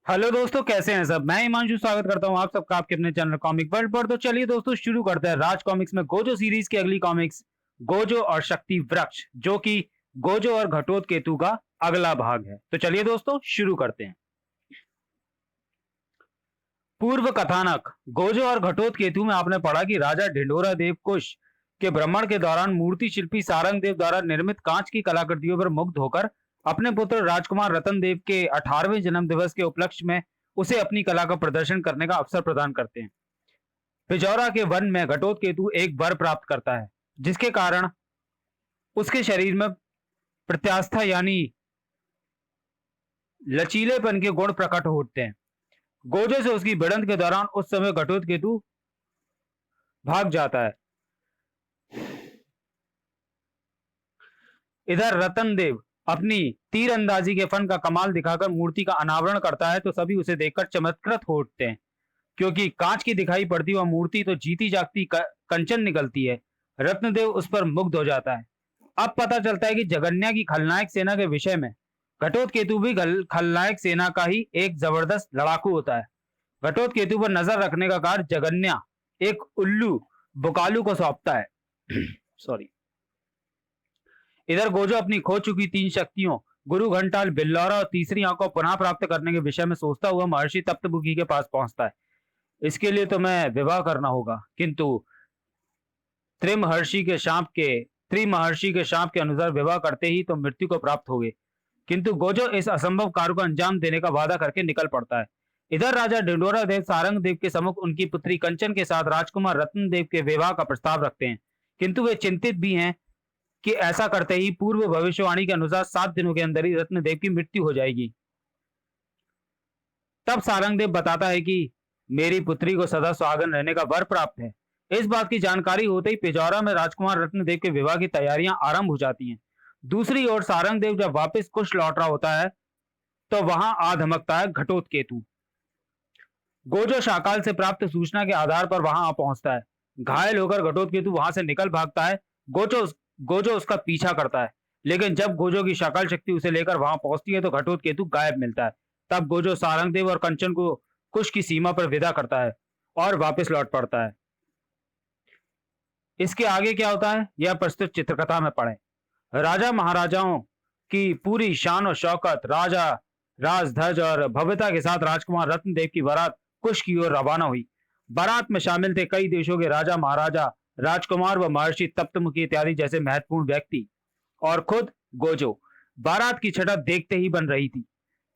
Hello दोस्तों, कैसे हैं सब। मैं हिमांशु स्वागत करता हूं आप सबका आपके अपने चैनल कॉमिक वर्ल्ड पर। तो चलिए दोस्तों, शुरू करते हैं राज कॉमिक्स में गोजो सीरीज की अगली कॉमिक्स, गोजो और शक्ति वृक्ष, जो कि गोजो और घटोत्केतु का अगला भाग है। तो चलिए दोस्तों, शुरू करते हैं। पूर्व कथानक। गोजो और घटोत्केतु में आपने पढ़ा कि राजा ढिंढोरा देव कुश के भ्रमण के दौरान मूर्ति शिल्पी सारंग देव द्वारा निर्मित कांच की कलाकृतियों पर मुग्ध होकर अपने पुत्र राजकुमार रतन देव के 18वें जन्म दिवस के उपलक्ष्य में उसे अपनी कला का प्रदर्शन करने का अवसर प्रदान करते हैं। पिजौरा के वन में घटोत्केतु एक वर प्राप्त करता है, जिसके कारण उसके शरीर में प्रत्यास्था यानी लचीलेपन के गुण प्रकट होते हैं। गोजो से उसकी भिड़ंत के दौरान उस समय घटोत्केतु भाग जाता है। इधर रतन देव अपनी तीरंदाजी के फन का कमाल दिखाकर मूर्ति का अनावरण करता है, तो सभी उसे देखकर चमत्कृत हो उठते हैं, क्योंकि कांच की दिखाई पड़ती हुई मूर्ति तो जीती जागती कंचन निकलती है। रत्नदेव उस पर मुग्ध हो जाता है। अब पता चलता है कि जगन्या की खलनायक सेना के विषय में घटोत्केतु भी खलनायक सेना का ही एक जबरदस्त लड़ाकू होता है। घटोत्केतु पर नजर रखने का कार्य जगन्या एक उल्लू बुकालू को सौंपता है। सॉरी। इधर गोजो अपनी खो चुकी 3 शक्तियों गुरु घंटाल बिल्लौरा और तीसरी आंख को पुनः प्राप्त करने के विषय में सोचता हुआ महर्षि तप्तमुखी के पास पहुंचता है। इसके लिए तो मैं विवाह करना होगा, किंतु त्रिमहर्षि के शाप के अनुसार विवाह करते ही तो मृत्यु को प्राप्त होगे। किंतु गोजो इस असंभव कार्य को अंजाम देने का वादा करके निकल पड़ता है। इधर राजा ढिंढोरा देव सारंग देव के सम्मुख उनकी पुत्री कंचन के साथ राजकुमार रत्न देव के विवाह का प्रस्ताव रखते हैं, किंतु वे चिंतित भी हैं कि ऐसा करते ही पूर्व भविष्यवाणी के अनुसार 7 दिनों के अंदर ही रत्नदेव की मृत्यु हो जाएगी। तब सारंगदेव बताता है कि मेरी पुत्री को सदा सुहागन रहने का वर प्राप्त है। इस बात की जानकारी होते ही पिजौरा में राजकुमार रत्नदेव के विवाह की तैयारियां आरंभ हो जाती हैं। दूसरी ओर सारंगदेव जब वापस कुश लौट रहा होता है, तो वहां आ धमकता है घटोत्केतु। गोजो शाकाल से प्राप्त सूचना के आधार पर वहां आ पहुंचता है। घायल होकर घटोत्केतु वहां से निकल भागता है। गोजो उसका पीछा करता है, लेकिन जब गोजो की शाकाल शक्ति उसे लेकर वहां पहुंचती है तो घटोत्केतु गायब मिलता है। तब गोजो सारंगदेव और कंचन को कुश की सीमा पर विदा करता है और वापस लौट पड़ता है। इसके आगे क्या होता है, यह प्रस्तुत चित्रकथा में पढ़ें। राजा महाराजाओं की पूरी शान और शौकत, राजा राजध्वज और भव्यता के साथ राजकुमार रत्नदेव की बारात कुश की ओर रवाना हुई। बारात में शामिल थे कई देशों के राजा महाराजा, राजकुमार व महर्षि तप्तमुखी इत्यादि जैसे महत्वपूर्ण व्यक्ति, और खुद गोजो। बारात की छटा देखते ही बन रही थी।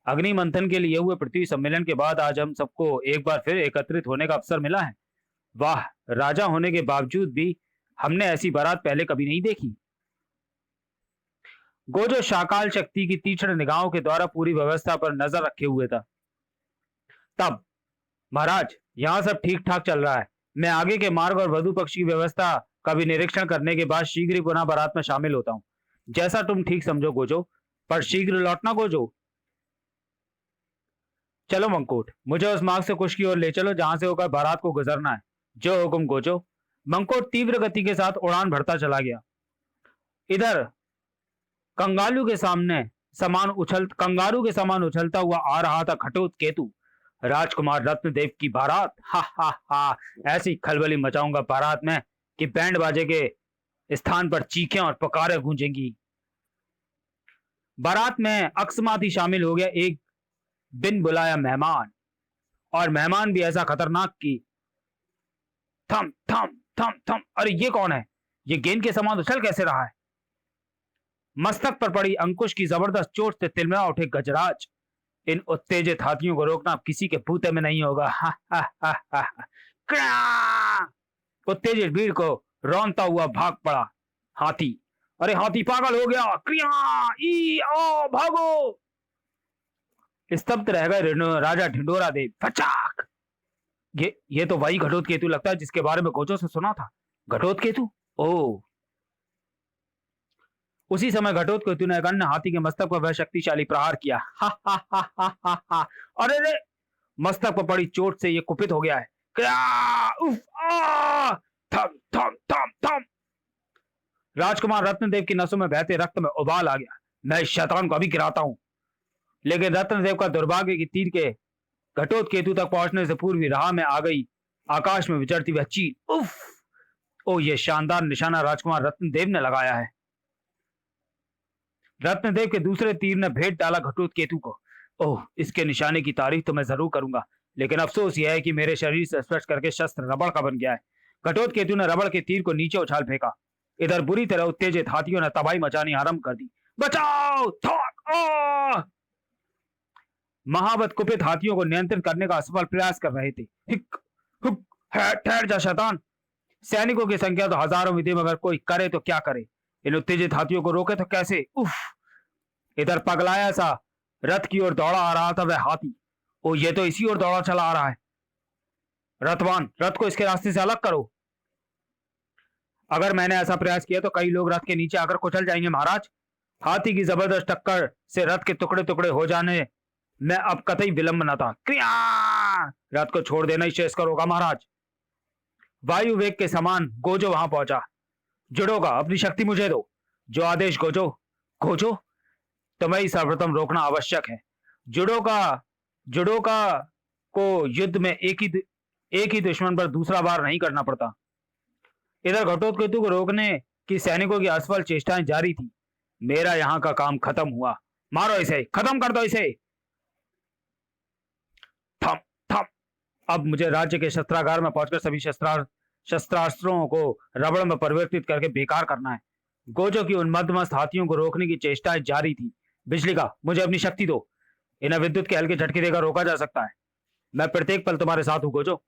अग्नि मंथन के लिए हुए पृथ्वी सम्मेलन के बाद आज हम सबको एक बार फिर एकत्रित होने का अवसर मिला है। वाह, राजा होने के बावजूद भी हमने ऐसी बारात पहले कभी नहीं देखी। गोजो शाकाल शक्ति की तीक्ष्ण निगाहों के द्वारा पूरी व्यवस्था पर नजर रखे हुए था। तब, महाराज, यहाँ सब ठीक ठाक चल रहा है। मैं आगे के मार्ग और वधु पक्ष की व्यवस्था का भी निरीक्षण करने के बाद शीघ्र ही पुनः बारात में शामिल होता हूँ। जैसा तुम ठीक समझो गोजो, पर शीघ्र लौटना गोजो। चलो मंकोट, मुझे उस मार्ग से कुश की ओर ले चलो जहां से होकर बारात को गुजरना है। जो हुक्म गोजो। मंकोट तीव्र गति के साथ उड़ान भरता चला गया। इधर कंगारू के समान उछलता हुआ आ रहा था घटोत्केतु। राजकुमार रत्नदेव की बारात, हा हा हा, ऐसी खलबली मचाऊंगा बारात में कि बैंड बाजे के स्थान पर चीखें और पुकारें गूंजेंगी। बारात में अकस्मात ही शामिल हो गया एक बिन बुलाया मेहमान, और मेहमान भी ऐसा खतरनाक कि थम थम थम थम, अरे ये कौन है? ये गेंद के समान उछल कैसे रहा है? मस्तक पर पड़ी अंकुश की जबरदस्त चोट से तिलमिला उठे गजराज। इन उत्तेजित हाथियों को रोकना अब किसी के भूते में नहीं होगा। हा हा हा हा हा। उत्तेजित भीड़ को रौंदता हुआ भाग पड़ा हाथी। अरे हाथी पागल हो गया, क्रिया ई ओ भागो। स्तब्ध रह गए राजा ढिंढोरा देव। फचाक। ये तो वही घटोत्केतु लगता है जिसके बारे में गोजो से सुना था। घटोत्केतु? ओ। उसी समय घटोत्केतु ने एक अन्य हाथी के मस्तक पर वह शक्तिशाली प्रहार किया। हा हा हा हा हा हा। अरे रे, मस्तक पर पड़ी चोट से ये कुपित हो गया है। क्या? उफ, आ! थम थम थम थम। राजकुमार रत्नदेव की नसों में बहते रक्त में उबाल आ गया। मैं इस शैतान को अभी गिराता हूं। लेकिन रत्नदेव का दुर्भाग्य की तीर के घटोत्केतु तक पहुंचने से पूर्व ही राह में आ गई आकाश में विचरती हुई चील। उफ! ओ, ये शानदार निशाना राजकुमार रत्नदेव ने लगाया है। रत्नदेव के दूसरे तीर ने भेद डाला घटोत्केतु को। ओह, इसके निशाने की तारीफ तो मैं जरूर करूंगा, लेकिन अफसोस यह है कि मेरे शरीर से स्पर्श करके शस्त्र रबड़ का बन गया है। घटोत्केतु ने रबड़ के तीर को नीचे उछाल फेंका। इधर बुरी तरह उत्तेजित हाथियों ने तबाही मचानी आरंभ कर दी। बचाओ! महावत कुपित हाथियों को नियंत्रित करने का असफल प्रयास कर रहे थे। हिक हुक, ठहर जा शैतान। सैनिकों की संख्या तो हजारों में थी, मगर कोई करे तो क्या करे, इन उत्तेजित हाथियों को रोके तो कैसे। उफ! इधर पगलाया सा रथ की ओर दौड़ा आ रहा था वह हाथी। ओ, ये तो इसी ओर दौड़ा चला आ रहा है। रथवान, रथ को इसके रास्ते से अलग करो। अगर मैंने ऐसा प्रयास किया तो कई लोग रथ के नीचे आकर कुचल जाएंगे महाराज। हाथी की जबरदस्त टक्कर से रथ के टुकड़े टुकड़े हो जाने में अब कतई विलंब न था। क्रिया! रथ को छोड़ देना ही शेष करोगा महाराज। वायु वेग के समान गोजो वहां पहुंचा। जुड़ोगा, अपनी शक्ति मुझे दो। जो आदेश गोजो। गोजो, तुम्हें ही सर्वप्रथम रोकना आवश्यक है। जुड़ोका को युद्ध में एक ही दुश्मन पर दूसरा बार नहीं करना पड़ता। इधर घटोत्कचु को रोकने की सैनिकों की असफल चेष्टाएं जारी थी। मेरा यहां का काम खत्म हुआ। मारो इसे, खत्म कर दो इसे। थम थम। अब मुझे राज्य के शस्त्रागार में पहुंचकर सभी शस्त्रास्त्रों को रबड़ में परिवर्तित करके बेकार करना है। गोजो की उन मदमस्त हाथियों को रोकने की चेष्टाएं जारी थी। बिजली का, मुझे अपनी शक्ति दो। इन्हें विद्युत के हल्के झटके देकर रोका जा सकता है। मैं प्रत्येक पल तुम्हारे साथ हूं गोजो।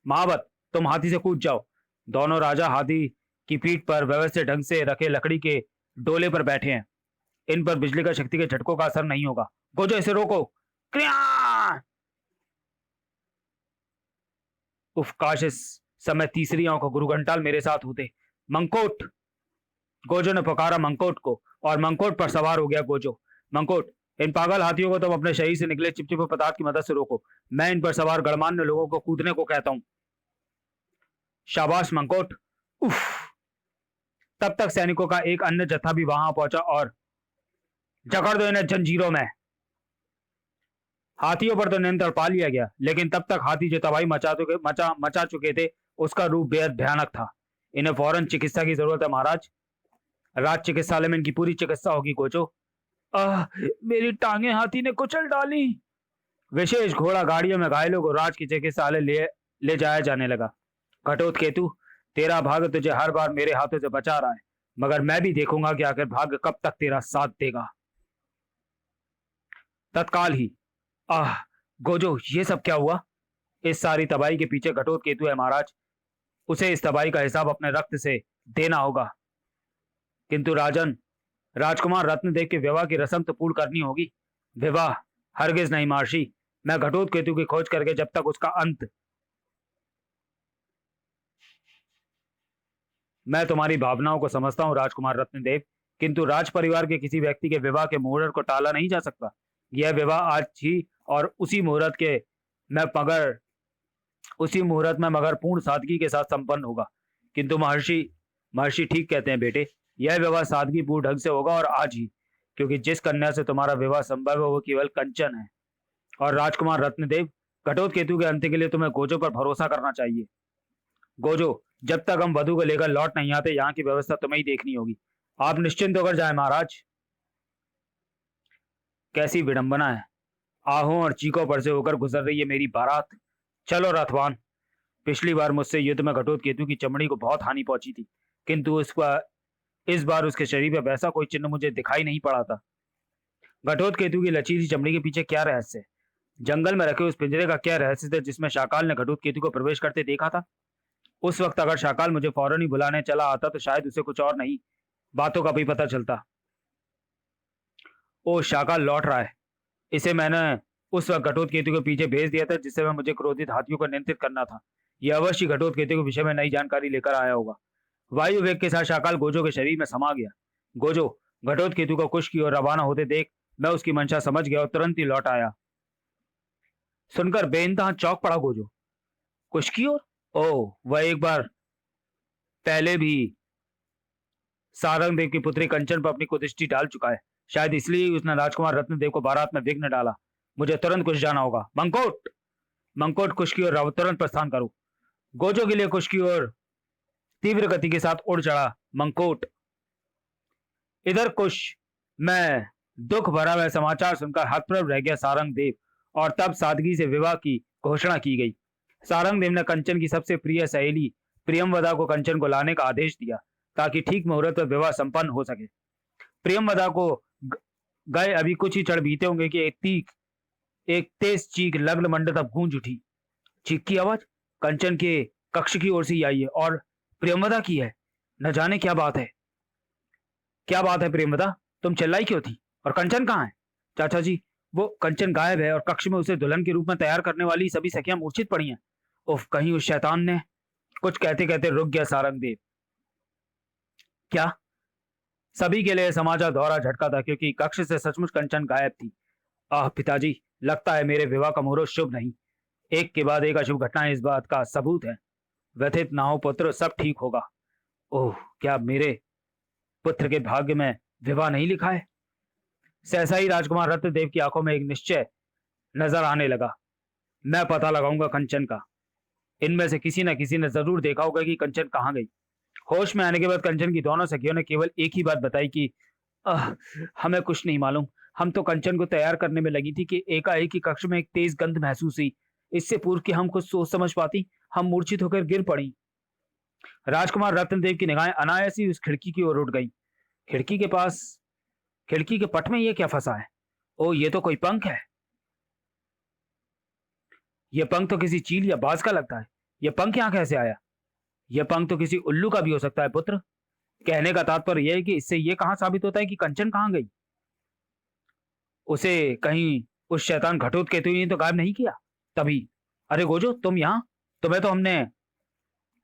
महावत, तुम हाथी से कूद जाओ। दोनों राजा हाथी की पीठ पर व्यवस्थित ढंग से रखे लकड़ी के डोले पर बैठे हैं। इन पर बिजली का शक्ति के झटकों का असर नहीं होगा। गोजो, इसे रोको। उफ, काश इस समय तीसरी आंख को गुरु घंटाल मेरे साथ होते। मंकोट! गोजो ने पुकारा मंकोट को, और मंकोट पर सवार हो गया गोजो। मंकोट, इन पागल हाथियों को तुम अपने शरीर से निकले चिपचिपे पदार्थ की मदद से रोको। मैं इन पर सवार गणमान्य लोगों को कूदने को कहता हूं। शाबाश मंकोट। उफ! तब तक सैनिकों का एक अन्य जत्था भी वहां पहुंचा और जकड़ दो इन्हें जंजीरों में। हाथियों पर तो नियंत्रण पा लिया गया, लेकिन तब तक हाथी जो तबाही मचा चुके थे, उसका रूप बेहद भयानक था। इन्हें फौरन चिकित्सा की जरूरत है महाराज। राज चिकित्सालय में इनकी पूरी चिकित्सा होगी गोजो। मेरी टांगे हाथी ने कुचल डाली। विशेष घोड़ा गाड़ियों में घायलों को राज की चिकित्सालय ले जाया जाने लगा। घटोत्केतु, तेरा भाग्य तुझे हर बार मेरे हाथों से बचा रहा है, मगर मैं भी देखूंगा कि आखिर भाग्य कब तक तेरा साथ देगा। तत्काल ही, गोजो, ये सब क्या हुआ? इस सारी तबाही के पीछे घटोत्केतु है महाराज। उसे इस तबाही का हिसाब अपने रक्त से देना होगा। किंतु राजन, राजकुमार रत्नदेव के विवाह की रस्म तो पूर्ण करनी होगी। विवाह? हरगिज नहीं महर्षि। मैं घटोत्केतु की खोज करके जब तक उसका अंत। मैं तुम्हारी भावनाओं को समझता हूं राजकुमार रत्नदेव, किंतु राज परिवार के किसी व्यक्ति के विवाह के मुहूर्त को टाला नहीं जा सकता। यह विवाह आज ही और उसी मुहूर्त में मगर पूर्ण सादगी के साथ संपन्न होगा। किंतु महर्षि ठीक कहते हैं बेटे। यह विवाह सादगी पूर्ण ढंग से होगा और आज ही, क्योंकि जिस कन्या से तुम्हारा विवाह संभव है वो केवल कंचन है। और राजकुमार रत्नदेव, घटोत्केतु के अंत के लिए तुम्हें गोजो पर भरोसा करना चाहिए। गोजो, जब तक हम वधु को लेकर लौट नहीं आते, यहाँ की व्यवस्था तुम्हें ही देखनी होगी। आप निश्चिंत होकर जाएं महाराज। कैसी विडंबना है। आहों और चीखों पर से होकर गुजर रही है मेरी बारात। चलो रथवान। पिछली बार मुझसे युद्ध में घटोत्केतु की चमड़ी को बहुत हानि पहुंची थी, किंतु इस बार उसके शरीर पर वैसा कोई चिन्ह मुझे दिखाई नहीं पड़ा था। घटोत्केतु की लचीली चमड़ी के पीछे क्या रहस्य है? जंगल में रखे उस पिंजरे का क्या रहस्य था जिसमें शाकाल ने घटोत्केतु को प्रवेश करते देखा था? उस वक्त अगर शाकाल मुझे फौरन ही बुलाने चला आता तो शायद उसे कुछ और नहीं बातों का भी पता चलता। ओ, शाकाल लौट रहा है। इसे मैंने उस वक्त घटोत्केतु के पीछे भेज दिया था जिससे वह मुझे क्रोधित हाथियों को नियंत्रित करना था। यह अवश्य घटोत्केतु के विषय में नई जानकारी लेकर आया होगा। वायु वेग के साथ शाकाल गोजो के शरीर में समा गया। गोजो, घटोत्केतु को कुश की ओर रवाना होते देख मैं उसकी मंशा समझ गया और तुरंत ही लौट आया। सुनकर बेइंतहा चौंक पड़ा गोजो। कुश की ओर? ओह, वह एक बार पहले भी सारंग देव की पुत्री कंचन पर अपनी कुदृष्टि डाल चुका है। शायद इसलिए उसने राजकुमार रत्नदेव को बारात में विघ्न डाला। मुझे तुरंत कुछ जाना होगा। मंकोट मंकोट कुश की ओर तुरंत प्रस्थान करो। गोजो के लिए कुश की ओर तीव्र गति के साथ उड़ चढ़ा मंकोट। इधर कुश मैं दुख भरा वह समाचार सुनकर हतप्रभ रह गया सारंग देव, और तब सादगी से विवाह की घोषणा की गई। सारंग देव ने कंचन की सबसे प्रिय सहेली प्रियमवदा को कंचन को लाने का आदेश दिया ताकि ठीक मुहूर्त पर विवाह संपन्न हो सके। प्रियमवदा को गए अभी कुछ ही क्षण बीते होंगे कि एक तेज चीख लग्न मंडप तक गूंज उठी। चीख की आवाज कंचन के कक्ष की ओर से ही आई है और प्रियमवदा की है। न जाने क्या बात है। क्या बात है प्रियमवदा, तुम चिल्लाई क्यों थी? और कंचन कहाँ है? चाचा जी, वो कंचन गायब है और कक्ष में उसे दुल्हन के रूप में तैयार करने वाली सभी सखियां मूर्छित पड़ी हैं। उफ, कहीं उस शैतान ने। कुछ कहते कहते रुक गया सारंग देव। क्या? सभी के लिए समाचार दोहरा झटका था क्योंकि कक्ष से सचमुच कंचन गायब थी। आह पिताजी, लगता है मेरे विवाह का मुहूर्त शुभ नहीं। एक के बाद एक अशुभ घटनाएं इस बात का सबूत है। व्यथित ना हो पुत्र, सब ठीक होगा। ओह, क्या मेरे पुत्र के भाग्य में विवाह नहीं लिखा है? सहसा ही राजकुमार रत्नदेव की आंखों में एक निश्चय नजर आने लगा। मैं पता लगाऊंगा कंचन का। इनमें से किसी न किसी ने जरूर देखा होगा कि कंचन कहाँ गई। होश में आने के बाद कंचन की दोनों सखियों ने केवल एक ही बात बताई कि हमें कुछ नहीं मालूम। हम तो कंचन को तैयार करने में लगी थी कि एकाएक ही कक्ष में एक तेज गंध महसूस हुई। इससे पूर्व कि हम कुछ सोच समझ पाती, हम मूर्छित होकर गिर पड़ी। राजकुमार रत्नदेव की निगाहें अनायास ही उस खिड़की की ओर उठ गई। खिड़की के पास, खिड़की के पट में ये क्या फंसा है? ओ, ये तो कोई पंख है। ये पंख तो किसी चील या बाज का लगता है। ये पंख यहाँ कैसे आया? यह पंख तो किसी उल्लू का भी हो सकता है पुत्र। कहने का तात्पर्य यह है कि इससे यह कहां साबित होता है कि कंचन कहां गई? उसे कहीं उस शैतान घटोत्कचु ने तो गायब नहीं किया? तभी अरे गोजो, तुम यहाँ? तुम्हें तो हमने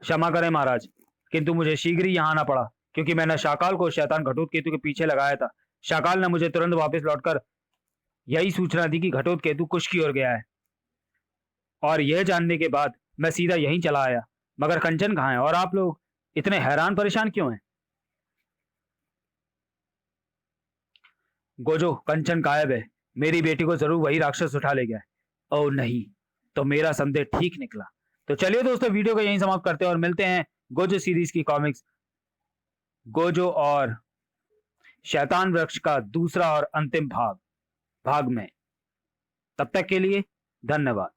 क्षमा करें महाराज, किंतु मुझे शीघ्र ही यहाँ आना पड़ा क्योंकि मैंने शाकाल को शैतान घटोत्कचु के पीछे लगाया था। शाकाल ने मुझे तुरंत वापस लौटकर यही सूचना दी कि घटोत्कचु कुश की ओर गया है, और यह जानने के बाद मैं सीधा यहीं चला आया। मगर कंचन कहाँ है और आप लोग इतने हैरान परेशान क्यों हैं? गोजो, कंचन गायब है। मेरी बेटी को जरूर वही राक्षस उठा ले गया है। ओह नहीं, तो मेरा संदेह ठीक निकला। तो चलिए दोस्तों, वीडियो को यहीं समाप्त करते हैं और मिलते हैं गोजो सीरीज की कॉमिक्स गोजो और शैतान वृक्ष का दूसरा और अंतिम भाग में। तब तक के लिए धन्यवाद।